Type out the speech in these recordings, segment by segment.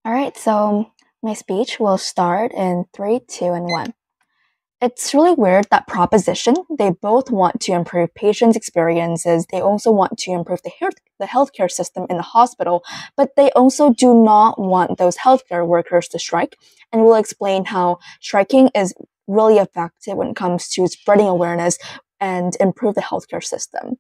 All right, so my speech will start in three, two, and one. It's really weird that proposition, they both want to improve patients' experiences. They also want to improve the healthcare system in the hospital, but they also do not want those healthcare workers to strike. And we'll explain how striking is really effective when it comes to spreading awareness and improve the healthcare system.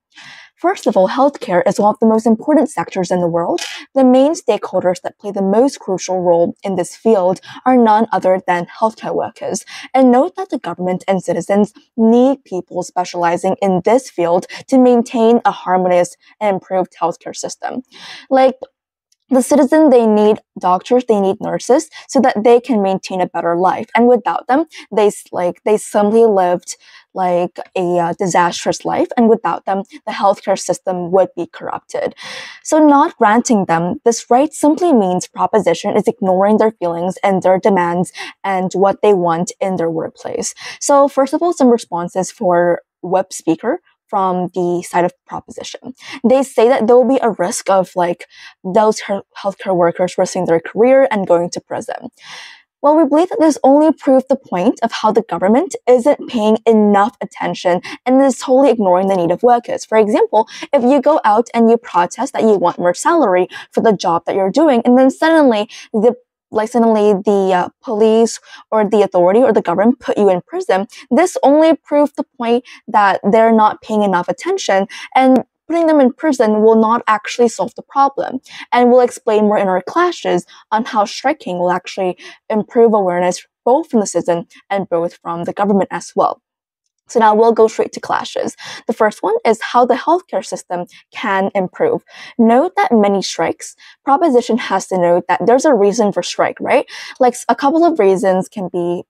First of all, healthcare is one of the most important sectors in the world. The main stakeholders that play the most crucial role in this field are none other than healthcare workers. And note that the government and citizens need people specializing in this field to maintain a harmonious and improved healthcare system. Like the citizen, they need doctors, they need nurses so that they can maintain a better life. And without them, they simply lived a disastrous life. And without them, the healthcare system would be corrupted. So not granting them this right simply means proposition is ignoring their feelings and their demands and what they want in their workplace. So first of all, some responses for web speaker from the side of proposition. They say that there will be a risk of those healthcare workers risking their career and going to prison. Well, we believe that this only proves the point of how the government isn't paying enough attention and is totally ignoring the need of workers. For example, if you go out and you protest that you want more salary for the job that you're doing, and then suddenly the police or the authority or the government put you in prison, this only proves the point that they're not paying enough attention, and putting them in prison will not actually solve the problem. And we'll explain more in our classes on how striking will actually improve awareness both from the citizen and both from the government as well. So now we'll go straight to clashes. The first one is how the healthcare system can improve. Note that many strikes, proposition has to note that there's a reason for strike, right? Like a couple of reasons can be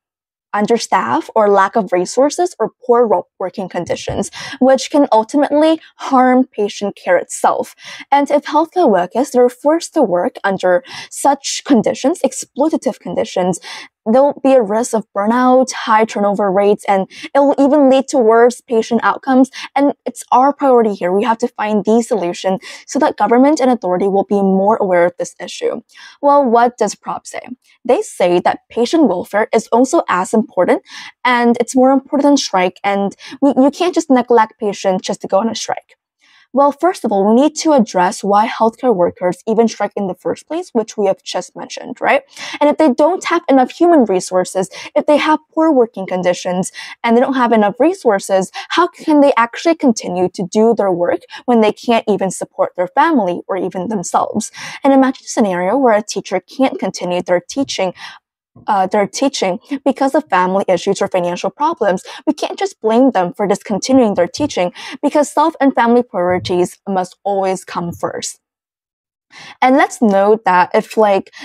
understaff or lack of resources or poor working conditions, which can ultimately harm patient care itself. And if healthcare workers are forced to work under such conditions, exploitative conditions, there'll be a risk of burnout, high turnover rates, and it will even lead to worse patient outcomes. And it's our priority here. We have to find the solution so that government and authority will be more aware of this issue. Well, what does Prop say? They say that patient welfare is also as important, and it's more important than strike, and you can't just neglect patients just to go on a strike. Well, first of all, we need to address why healthcare workers even strike in the first place, which we have just mentioned, right? And if they don't have enough human resources, if they have poor working conditions, and they don't have enough resources, how can they actually continue to do their work when they can't even support their family or even themselves? And imagine a scenario where a teacher can't continue their teaching because of family issues or financial problems. We can't just blame them for discontinuing their teaching because self and family priorities must always come first. And let's note that if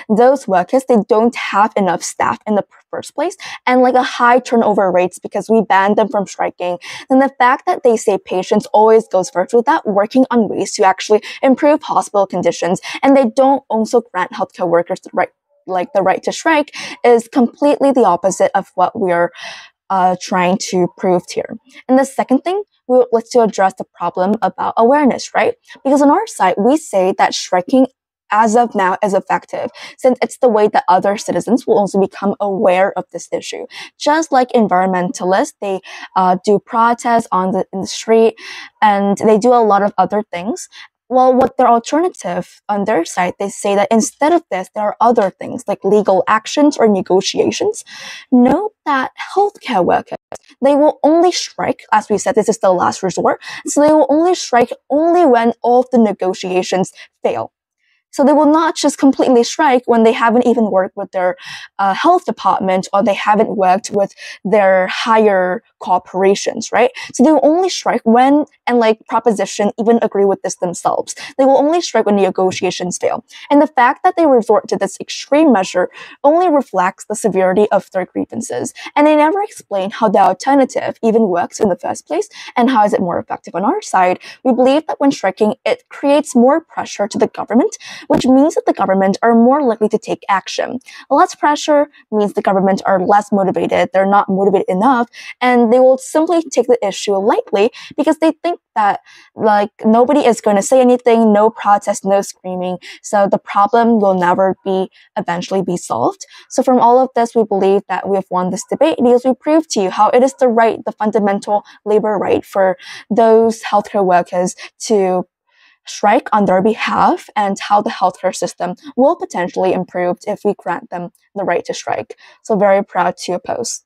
those workers, they don't have enough staff in the first place and a high turnover rates because we banned them from striking, then the fact that they say patients always goes first without working on ways to actually improve hospital conditions, and they don't also grant healthcare workers the right to strike, is completely the opposite of what we're trying to prove here. And the second thing, let's to address the problem about awareness, right? Because on our side, we say that striking as of now is effective, since it's the way that other citizens will also become aware of this issue. Just like environmentalists, they do protests in the street, and they do a lot of other things. Well, what their alternative on their side, they say that instead of this, there are other things like legal actions or negotiations. Note that healthcare workers, they will only strike, as we said, this is the last resort, so they will only strike only when all of the negotiations fail. So they will not just completely strike when they haven't even worked with their health department or they haven't worked with their higher corporations, right? So they will only strike when, and proposition even agree with this themselves, they will only strike when negotiations fail. And the fact that they resort to this extreme measure only reflects the severity of their grievances. And they never explain how the alternative even works in the first place and how is it more effective. On our side, we believe that when striking, it creates more pressure to the government which means that the government are more likely to take action. Less pressure means the government are less motivated, they're not motivated enough, and they will simply take the issue lightly because they think that like nobody is going to say anything, no protest, no screaming, so the problem will never be eventually be solved. So from all of this, we believe that we have won this debate because we proved to you how it is the right, the fundamental labor right for those healthcare workers to strike on their behalf, and how the healthcare system will potentially improve if we grant them the right to strike. So very proud to oppose.